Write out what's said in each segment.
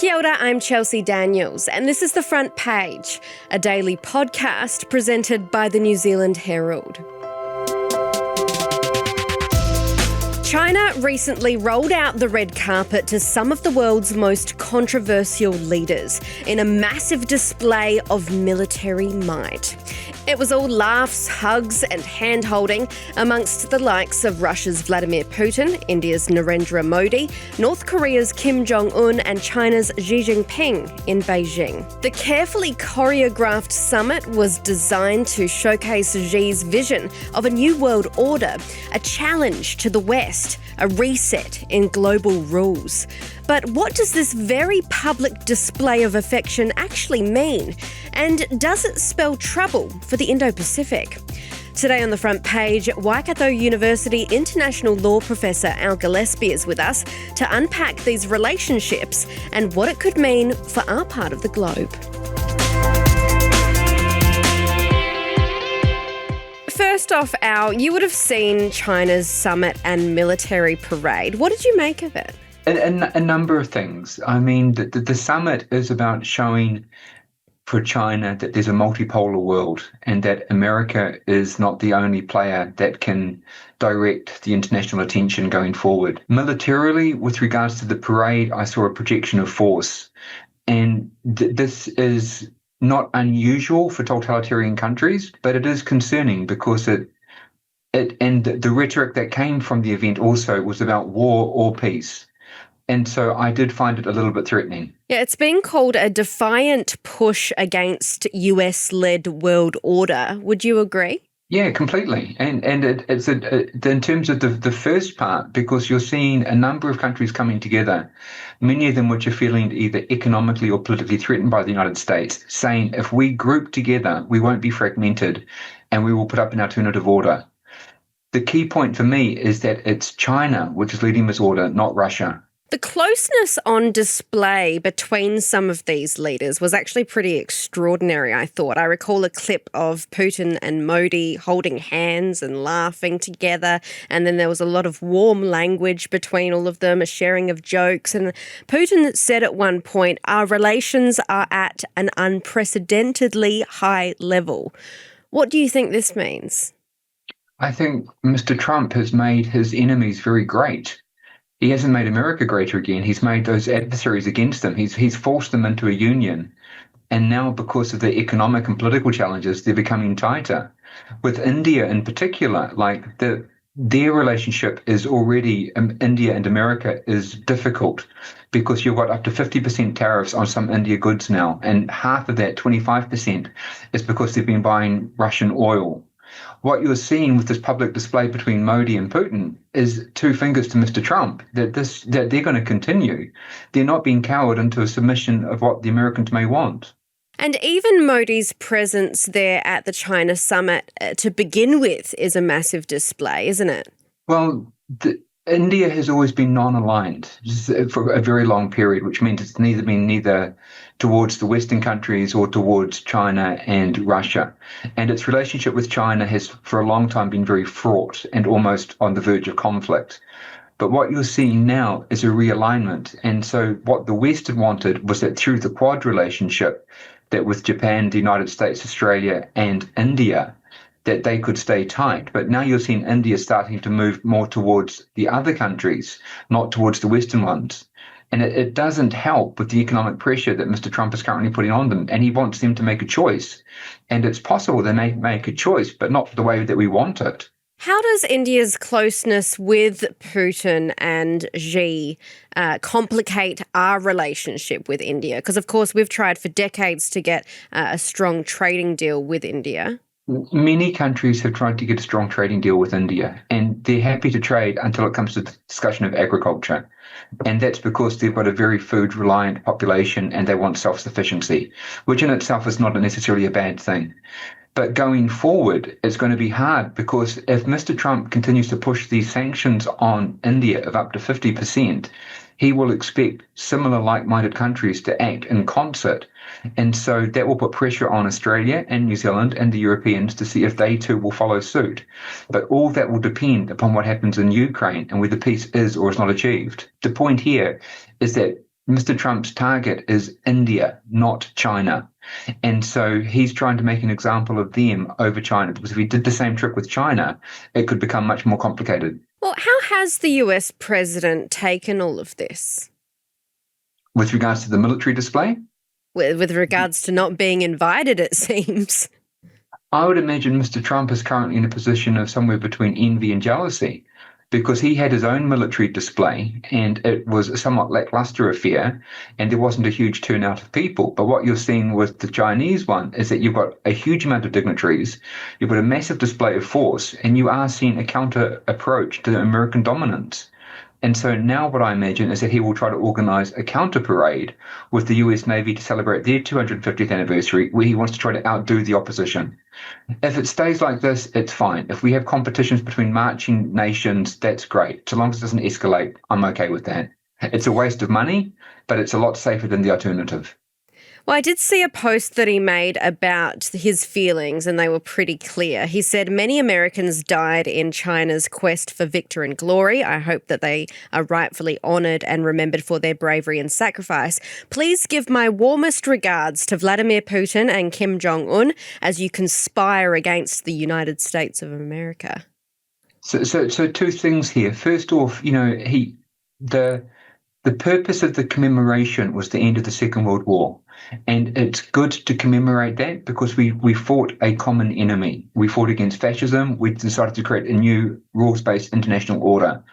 Kia ora, I'm Chelsea Daniels, and this is The Front Page, a daily podcast presented by the New Zealand Herald. China recently rolled out the red carpet to some of the world's most controversial leaders in a massive display of military might. It was all laughs, hugs and hand-holding amongst the likes of Russia's Vladimir Putin, India's Narendra Modi, North Korea's Kim Jong-un and China's Xi Jinping in Beijing. The carefully choreographed summit was designed to showcase Xi's vision of a new world order, a challenge to the West, a reset in global rules. But what does this very public display of affection actually mean? And does it spell trouble for the Indo-Pacific? Today on The Front Page, Waikato University international law professor Al Gillespie is with us to unpack these relationships and what it could mean for our part of the globe. First off, Al, you would have seen China's summit and military parade. What did you make of it? A number of things. I mean, the summit is about showing for China that there's a multipolar world and that America is not the only player that can direct the international attention going forward. Militarily, with regards to the parade, I saw a projection of force. And this is not unusual for totalitarian countries, but it is concerning because the rhetoric that came from the event also was about war or peace. And so I did find it a little bit threatening. Yeah, it's being called a defiant push against US-led world order. Would you agree? Yeah, completely. And it's in terms of the first part, because you're seeing a number of countries coming together, many of them which are feeling either economically or politically threatened by the United States, saying if we group together, we won't be fragmented and we will put up an alternative order. The key point for me is that it's China which is leading this order, not Russia. The closeness on display between some of these leaders was actually pretty extraordinary, I thought. I recall a clip of Putin and Modi holding hands and laughing together, and then there was a lot of warm language between all of them, a sharing of jokes. And Putin said at one point, "Our relations are at an unprecedentedly high level." What do you think this means? I think Mr. Trump has made his enemies very great. He hasn't made America greater again. He's made those adversaries against him. He's forced them into a union. And now, because of the economic and political challenges, they're becoming tighter. With India in particular, their relationship is already, India and America, is difficult because you've got up to 50% tariffs on some India goods now. And half of that, 25%, is because they've been buying Russian oil. What you're seeing with this public display between Modi and Putin is two fingers to Mr. Trump, that they're going to continue. They're not being cowered into a submission of what the Americans may want. And even Modi's presence there at the China summit to begin with is a massive display, isn't it? Well, India has always been non-aligned for a very long period, which means it's neither towards the Western countries or towards China and Russia. And its relationship with China has for a long time been very fraught and almost on the verge of conflict. But what you're seeing now is a realignment. And so what the West had wanted was that through the Quad relationship, that with Japan, the United States, Australia and India, that they could stay tight. But now you're seeing India starting to move more towards the other countries, not towards the Western ones. And it doesn't help with the economic pressure that Mr. Trump is currently putting on them. And he wants them to make a choice. And it's possible they may make a choice, but not the way that we want it. How does India's closeness with Putin and Xi complicate our relationship with India? Because, of course, we've tried for decades to get a strong trading deal with India. Many countries have tried to get a strong trading deal with India, and they're happy to trade until it comes to the discussion of agriculture. And that's because they've got a very food-reliant population and they want self-sufficiency, which in itself is not necessarily a bad thing. But going forward, it's going to be hard because if Mr. Trump continues to push these sanctions on India of up to 50%, he will expect similar like-minded countries to act in concert. And so that will put pressure on Australia and New Zealand and the Europeans to see if they too will follow suit. But all that will depend upon what happens in Ukraine and whether peace is or is not achieved. The point here is that Mr. Trump's target is India, not China. And so he's trying to make an example of them over China, because if he did the same trick with China, it could become much more complicated. Well, how has the US president taken all of this? With regards to the military display? With regards to not being invited, it seems. I would imagine Mr. Trump is currently in a position of somewhere between envy and jealousy, because he had his own military display and it was a somewhat lackluster affair and there wasn't a huge turnout of people. But what you're seeing with the Chinese one is that you've got a huge amount of dignitaries, you've got a massive display of force, and you are seeing a counter approach to American dominance. And so now what I imagine is that he will try to organise a counter parade with the US Navy to celebrate their 250th anniversary, where he wants to try to outdo the opposition. If it stays like this, it's fine. If we have competitions between marching nations, that's great. So long as it doesn't escalate, I'm okay with that. It's a waste of money, but it's a lot safer than the alternative. Well, I did see a post that he made about his feelings, and they were pretty clear. He said, "Many Americans died in China's quest for victor and glory. I hope that they are rightfully honoured and remembered for their bravery and sacrifice. Please give my warmest regards to Vladimir Putin and Kim Jong-un as you conspire against the United States of America." So two things here. First off, the purpose of the commemoration was the end of the Second World War. And it's good to commemorate that because we fought a common enemy. We fought against fascism. We decided to create a new rules-based international order.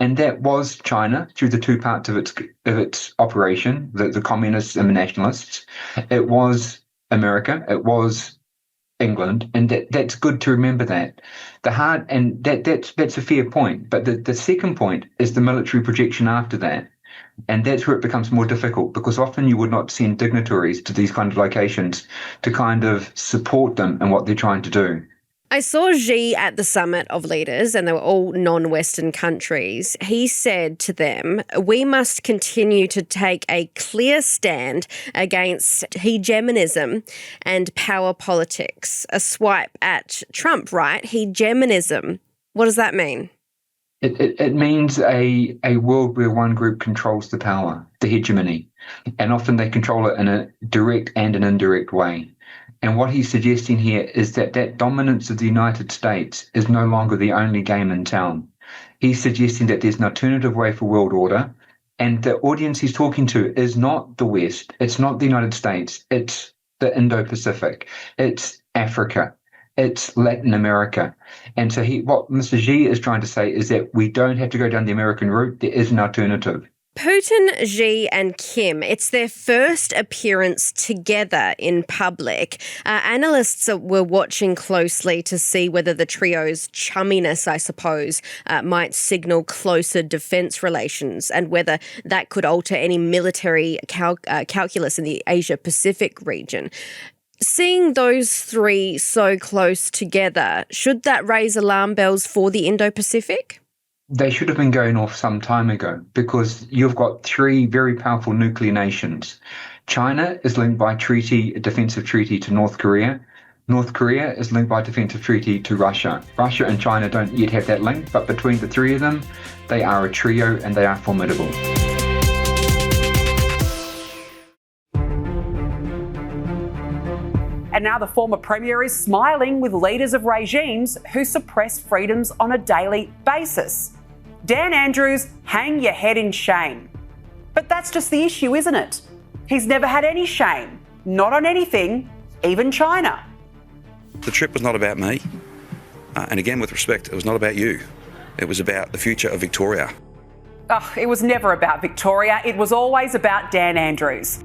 And that was China through the two parts of its operation, the communists and the nationalists. It was America. It was England. And that's good to remember that. That's a fair point. But the second point is the military projection after that. And that's where it becomes more difficult, because often you would not send dignitaries to these kind of locations to kind of support them in what they're trying to do. I saw Xi at the summit of leaders, and they were all non-Western countries. He said to them, "We must continue to take a clear stand against hegemonism and power politics." A swipe at Trump, right? Hegemonism. What does that mean? It means a world where one group controls the power, the hegemony, and often they control it in a direct and an indirect way. And what he's suggesting here is that dominance of the United States is no longer the only game in town. He's suggesting that there's an alternative way for world order, and the audience he's talking to is not the West, it's not the United States, it's the Indo-Pacific, it's Africa. It's Latin America. And so what Mr. Xi is trying to say is that we don't have to go down the American route. There is an alternative. Putin, Xi and Kim, it's their first appearance together in public. Analysts were watching closely to see whether the trio's chumminess, I suppose, might signal closer defence relations and whether that could alter any military calculus in the Asia-Pacific region. Seeing those three so close together, should that raise alarm bells for the Indo-Pacific? They should have been going off some time ago, because you've got three very powerful nuclear nations. China is linked by a defensive treaty to North Korea. North Korea is linked by a defensive treaty to Russia. Russia and China don't yet have that link, but between the three of them, they are a trio and they are formidable. And now the former Premier is smiling with leaders of regimes who suppress freedoms on a daily basis. Dan Andrews, hang your head in shame. But that's just the issue, isn't it? He's never had any shame, not on anything, even China. The trip was not about me. And again, with respect, it was not about you. It was about the future of Victoria. Oh, it was never about Victoria. It was always about Dan Andrews.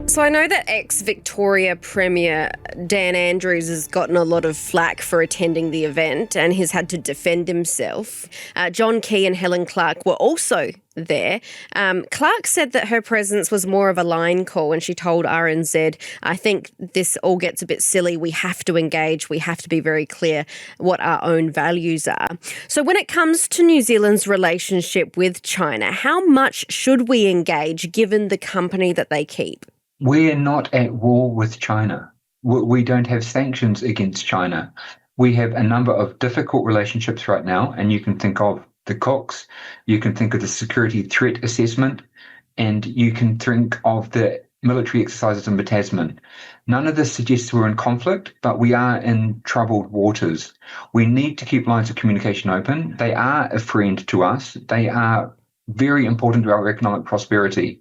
So I know that ex-Victoria Premier Dan Andrews has gotten a lot of flack for attending the event and he's had to defend himself. John Key and Helen Clark were also there. Clark said that her presence was more of a line call, and she told RNZ, "I think this all gets a bit silly. We have to engage. We have to be very clear what our own values are." So when it comes to New Zealand's relationship with China, how much should we engage given the company that they keep? We're not at war with China. We don't have sanctions against China. We have a number of difficult relationships right now, and you can think of the cooks, you can think of the security threat assessment, and you can think of the military exercises in Tasman. None of this suggests we're in conflict, but we are in troubled waters. We need to keep lines of communication open. They are a friend to us. They are very important to our economic prosperity.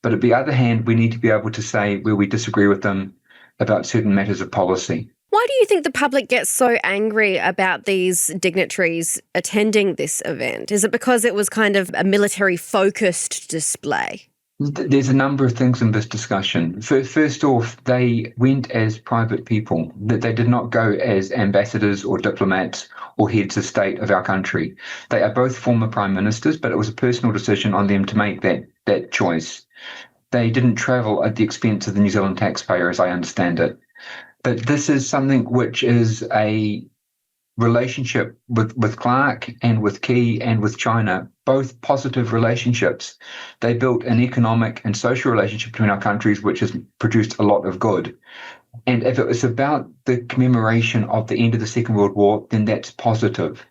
But on the other hand, we need to be able to say where we disagree with them about certain matters of policy. Why do you think the public gets so angry about these dignitaries attending this event? Is it because it was kind of a military-focused display? There's a number of things in this discussion. First off, they went as private people. They did not go as ambassadors or diplomats or heads of state of our country. They are both former prime ministers, but it was a personal decision on them to make that choice. They didn't travel at the expense of the New Zealand taxpayer, as I understand it. But this is something which is a relationship with Clark and with Key and with China, both positive relationships. They built an economic and social relationship between our countries, which has produced a lot of good. And if it was about the commemoration of the end of the Second World War, then that's positive.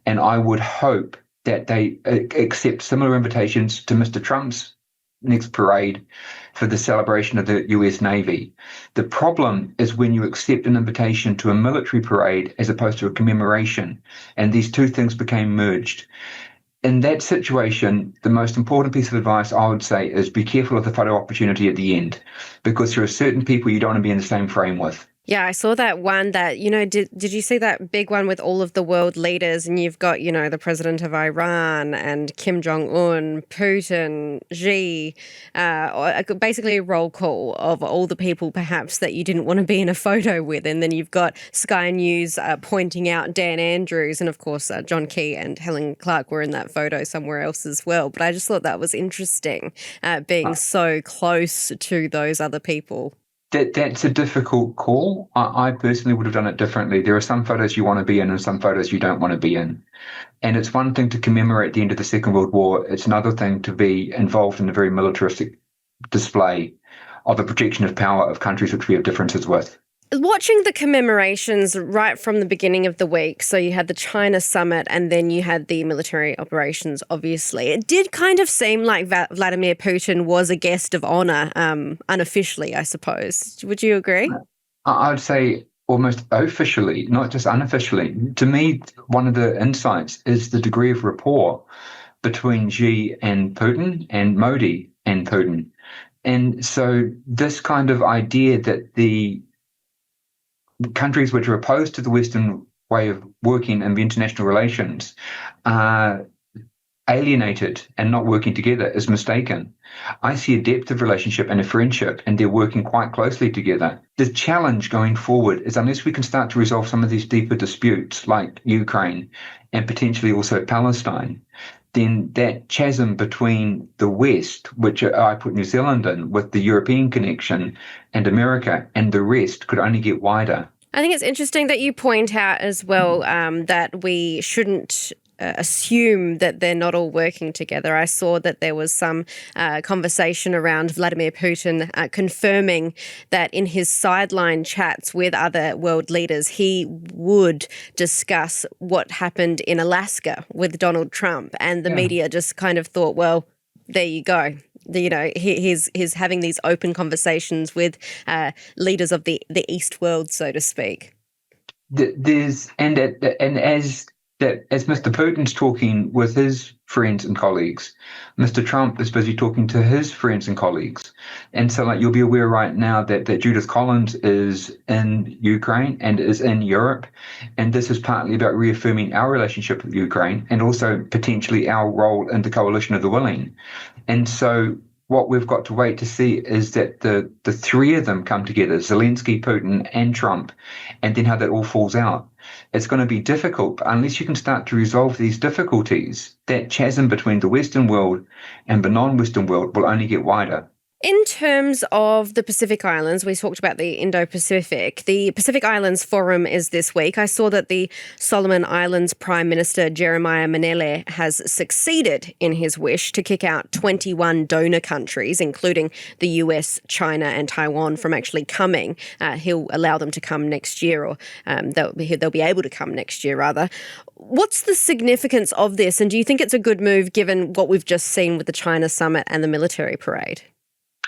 And I would hope that they accept similar invitations to Mr. Trump's next parade for the celebration of the US Navy. The problem is when you accept an invitation to a military parade as opposed to a commemoration, and these two things became merged. In that situation, the most important piece of advice I would say is be careful of the photo opportunity at the end, because there are certain people you don't want to be in the same frame with. Yeah, I saw that one that, did you see that big one with all of the world leaders, and you've got, the president of Iran and Kim Jong-un, Putin, Xi, basically a roll call of all the people perhaps that you didn't want to be in a photo with. And then you've got Sky News pointing out Dan Andrews, and of course John Key and Helen Clark were in that photo somewhere else as well. But I just thought that was interesting, being so close to those other people. That's a difficult call. I personally would have done it differently. There are some photos you want to be in and some photos you don't want to be in. And it's one thing to commemorate the end of the Second World War. It's another thing to be involved in a very militaristic display of a projection of power of countries which we have differences with. Watching the commemorations right from the beginning of the week, so you had the China summit and then you had the military operations, obviously. It did kind of seem like Vladimir Putin was a guest of honour, unofficially, I suppose. Would you agree? I would say almost officially, not just unofficially. To me, one of the insights is the degree of rapport between Xi and Putin and Modi and Putin. And so this kind of idea that the countries which are opposed to the Western way of working in the international relations are alienated and not working together is mistaken. I see a depth of relationship and a friendship, and they're working quite closely together. The challenge going forward is unless we can start to resolve some of these deeper disputes like Ukraine and potentially also Palestine, then that chasm between the West, which I put New Zealand in, with the European connection, and America, and the rest could only get wider. I think it's interesting that you point out as well that we shouldn't assume that they're not all working together. I saw that there was some conversation around Vladimir Putin confirming that in his sideline chats with other world leaders, he would discuss what happened in Alaska with Donald Trump. And the media just kind of thought, well, there you go. He's having these open conversations with leaders of the East world, so to speak. As Mr. Putin's talking with his friends and colleagues, Mr. Trump is busy talking to his friends and colleagues. And so you'll be aware right now that Judith Collins is in Ukraine and is in Europe. And this is partly about reaffirming our relationship with Ukraine and also potentially our role in the coalition of the willing. And so what we've got to wait to see is that the three of them come together, Zelensky, Putin, and Trump, and then how that all falls out. It's going to be difficult, but unless you can start to resolve these difficulties, that chasm between the Western world and the non-Western world will only get wider. In terms of the Pacific Islands, we talked about the Indo-Pacific. The Pacific Islands Forum is this week. I saw that the Solomon Islands Prime Minister Jeremiah Manele has succeeded in his wish to kick out 21 donor countries, including the US, China and Taiwan, from actually coming. He'll allow them to come next year, or they'll be able to come next year, rather. What's the significance of this, and do you think it's a good move given what we've just seen with the China summit and the military parade?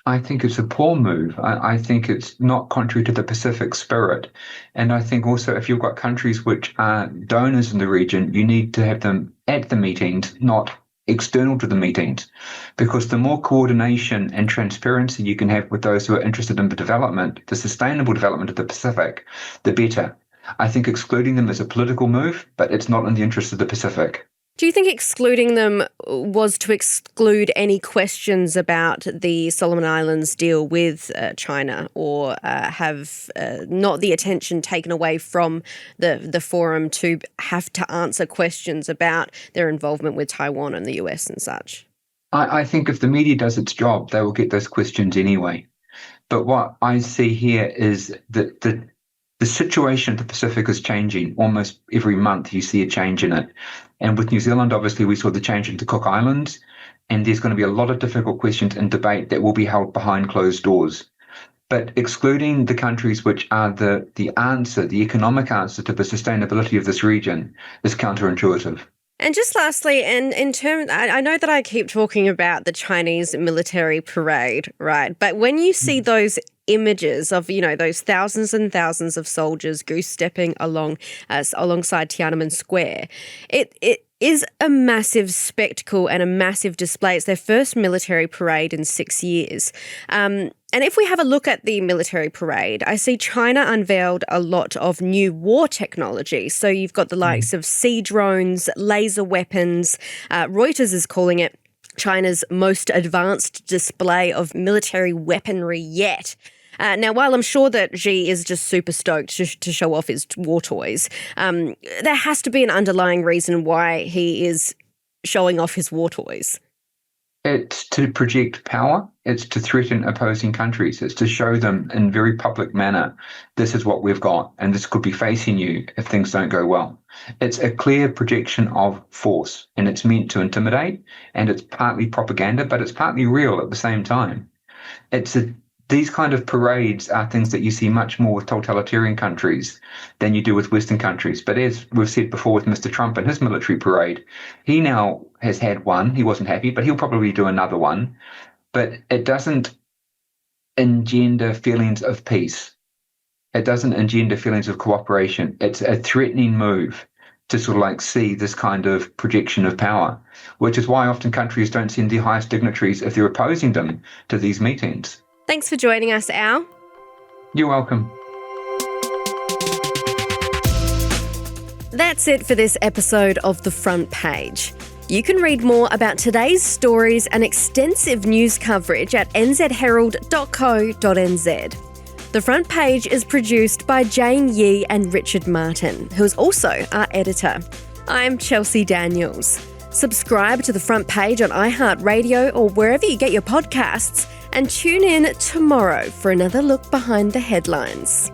I think it's a poor move. I think it's not contrary to the Pacific spirit. And I think also if you've got countries which are donors in the region, you need to have them at the meetings, not external to the meetings, because the more coordination and transparency you can have with those who are interested in the development, the sustainable development of the Pacific, the better. I think excluding them is a political move, but it's not in the interest of the Pacific. Do you think excluding them was to exclude any questions about the Solomon Islands deal with China, or have not the attention taken away from the forum to have to answer questions about their involvement with Taiwan and the US and such? I think if the media does its job, they will get those questions anyway. But what I see here is that the situation of the Pacific is changing. Almost every month you see a change in it. And with New Zealand, obviously, we saw the change into Cook Islands, and there's going to be a lot of difficult questions and debate that will be held behind closed doors. But excluding the countries which are the answer, the economic answer to the sustainability of this region, is counterintuitive. And just lastly, and in terms, I know that I keep talking about the Chinese military parade, right? But when you see those images of, those thousands and thousands of soldiers goose-stepping alongside Tiananmen Square, it is a massive spectacle and a massive display. It's their first military parade in 6 years. And if we have a look at the military parade, I see China unveiled a lot of new war technology. So you've got the likes of sea drones, laser weapons. Reuters is calling it China's most advanced display of military weaponry yet. Now, while I'm sure that Xi is just super stoked to show off his war toys, there has to be an underlying reason why he is showing off his war toys. It's to project power. It's to threaten opposing countries. It's to show them in very public manner, this is what we've got, and this could be facing you if things don't go well. It's a clear projection of force, and it's meant to intimidate, and it's partly propaganda, but it's partly real at the same time. These kind of parades are things that you see much more with totalitarian countries than you do with Western countries. But as we've said before with Mr. Trump and his military parade, he now has had one. He wasn't happy, but he'll probably do another one. But it doesn't engender feelings of peace. It doesn't engender feelings of cooperation. It's a threatening move to sort of like see this kind of projection of power, which is why often countries don't send the highest dignitaries if they're opposing them to these meetings. Thanks for joining us, Al. You're welcome. That's it for this episode of The Front Page. You can read more about today's stories and extensive news coverage at nzherald.co.nz. The Front Page is produced by Jane Yee and Richard Martin, who is also our editor. I'm Chelsea Daniels. Subscribe to The Front Page on iHeartRadio or wherever you get your podcasts, and tune in tomorrow for another look behind the headlines.